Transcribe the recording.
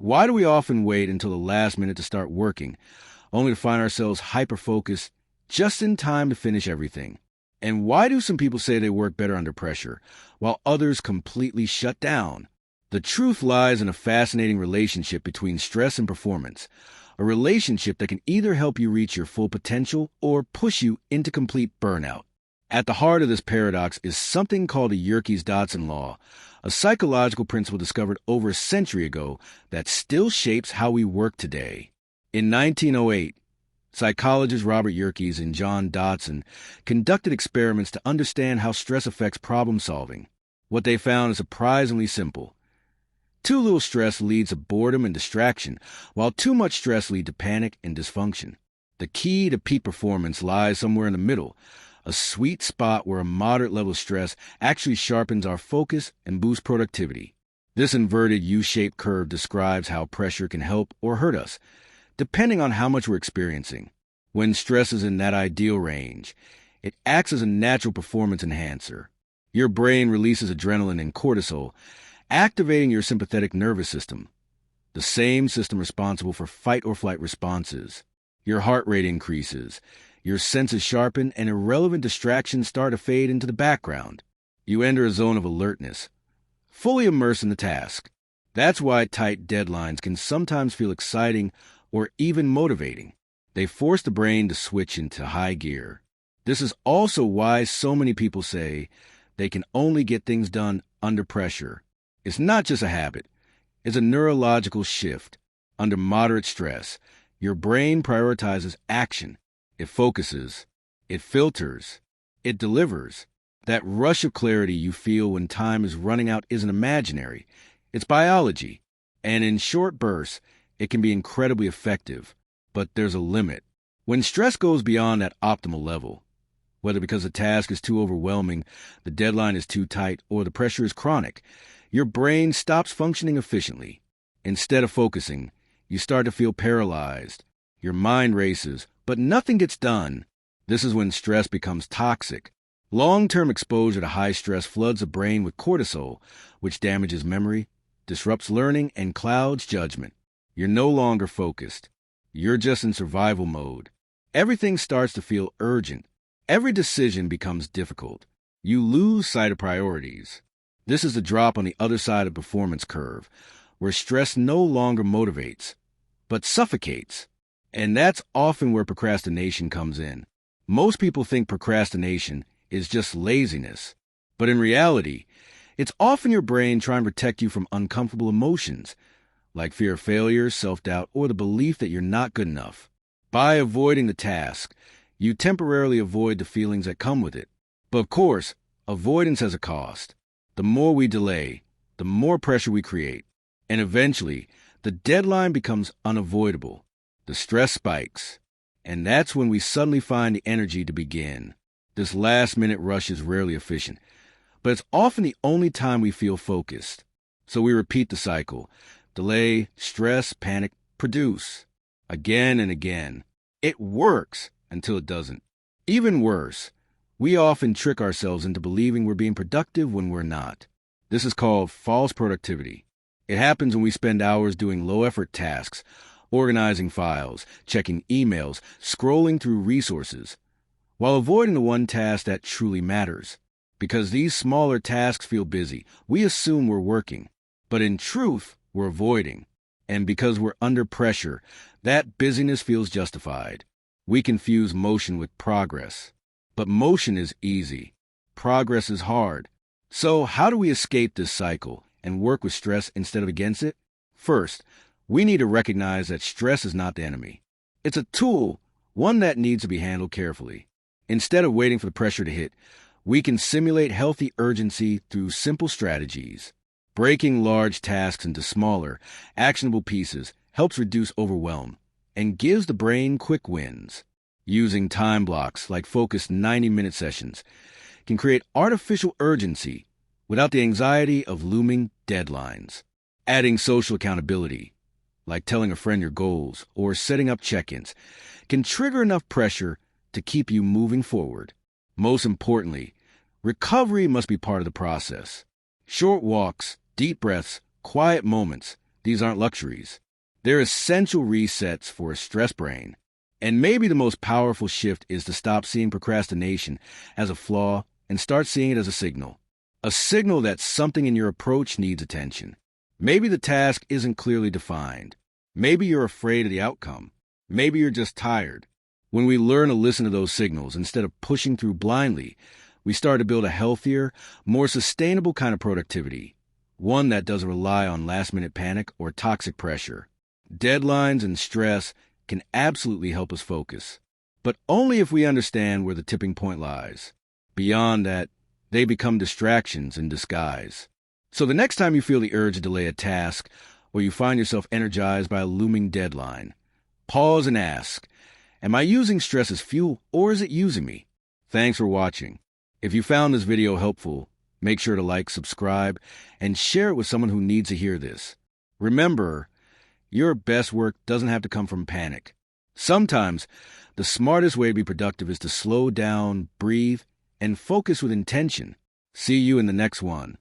Why do we often wait until the last minute to start working, only to find ourselves hyper-focused just in time to finish everything? And why do some people say they work better under pressure, while others completely shut down? The truth lies in a fascinating relationship between stress and performance, a relationship that can either help you reach your full potential or push you into complete burnout. At the heart of this paradox is something called the Yerkes-Dodson Law, a psychological principle discovered over a century ago that still shapes how we work today. In 1908, psychologists Robert Yerkes and John Dodson conducted experiments to understand how stress affects problem solving. What they found is surprisingly simple. Too little stress leads to boredom and distraction, while too much stress leads to panic and dysfunction. The key to peak performance lies somewhere in the middle, a sweet spot where a moderate level of stress actually sharpens our focus and boosts productivity. This inverted U-shaped curve describes how pressure can help or hurt us, depending on how much we're experiencing. When stress is in that ideal range, it acts as a natural performance enhancer. Your brain releases adrenaline and cortisol, activating your sympathetic nervous system, the same system responsible for fight or flight responses. Your heart rate increases, your senses sharpen, and irrelevant distractions start to fade into the background. You enter a zone of alertness, fully immersed in the task. That's why tight deadlines can sometimes feel exciting or even motivating. They force the brain to switch into high gear. This is also why so many people say they can only get things done under pressure. It's not just a habit. It's a neurological shift. Under moderate stress, your brain prioritizes action. It focuses. It filters. It delivers. That rush of clarity you feel when time is running out isn't imaginary. It's biology. And in short bursts, it can be incredibly effective. But there's a limit. When stress goes beyond that optimal level, whether because the task is too overwhelming, the deadline is too tight, or the pressure is chronic, your brain stops functioning efficiently. Instead of focusing, you start to feel paralyzed. Your mind races, but nothing gets done. This is when stress becomes toxic. Long-term exposure to high stress floods the brain with cortisol, which damages memory, disrupts learning, and clouds judgment. You're no longer focused. You're just in survival mode. Everything starts to feel urgent. Every decision becomes difficult. You lose sight of priorities. This is the drop on the other side of the performance curve, where stress no longer motivates, but suffocates. And that's often where procrastination comes in. Most people think procrastination is just laziness, but in reality, it's often your brain trying to protect you from uncomfortable emotions, like fear of failure, self-doubt, or the belief that you're not good enough. By avoiding the task, you temporarily avoid the feelings that come with it. But of course, avoidance has a cost. The more we delay, the more pressure we create. And eventually, the deadline becomes unavoidable. The stress spikes. And that's when we suddenly find the energy to begin. This last-minute rush is rarely efficient, but it's often the only time we feel focused. So we repeat the cycle. Delay, stress, panic, produce. Again and again. It works until it doesn't. Even worse, we often trick ourselves into believing we're being productive when we're not. This is called false productivity. It happens when we spend hours doing low-effort tasks, organizing files, checking emails, scrolling through resources, while avoiding the one task that truly matters. Because these smaller tasks feel busy, we assume we're working. But in truth, we're avoiding. And because we're under pressure, that busyness feels justified. We confuse motion with progress. But motion is easy. Progress is hard. So how do we escape this cycle and work with stress instead of against it? First, we need to recognize that stress is not the enemy. It's a tool, one that needs to be handled carefully. Instead of waiting for the pressure to hit, we can simulate healthy urgency through simple strategies. Breaking large tasks into smaller, actionable pieces helps reduce overwhelm and gives the brain quick wins. Using time blocks like focused 90-minute sessions can create artificial urgency without the anxiety of looming deadlines. Adding social accountability, like telling a friend your goals or setting up check-ins, can trigger enough pressure to keep you moving forward. Most importantly, recovery must be part of the process. Short walks, deep breaths, quiet moments, These aren't luxuries. They're essential resets for a stress brain. And maybe the most powerful shift is to stop seeing procrastination as a flaw and start seeing it as a signal. A signal that something in your approach needs attention. Maybe the task isn't clearly defined. Maybe you're afraid of the outcome. Maybe you're just tired. When we learn to listen to those signals instead of pushing through blindly, we start to build a healthier, more sustainable kind of productivity. One that doesn't rely on last-minute panic or toxic pressure. Deadlines and stress can absolutely help us focus, but only if we understand where the tipping point lies. Beyond that, they become distractions in disguise. So the next time you feel the urge to delay a task, or you find yourself energized by a looming deadline, pause and ask, am I using stress as fuel, or is it using me? Thanks for watching. If you found this video helpful, make sure to like, subscribe, and share it with someone who needs to hear this. Remember, your best work doesn't have to come from panic. Sometimes, the smartest way to be productive is to slow down, breathe, and focus with intention. See you in the next one.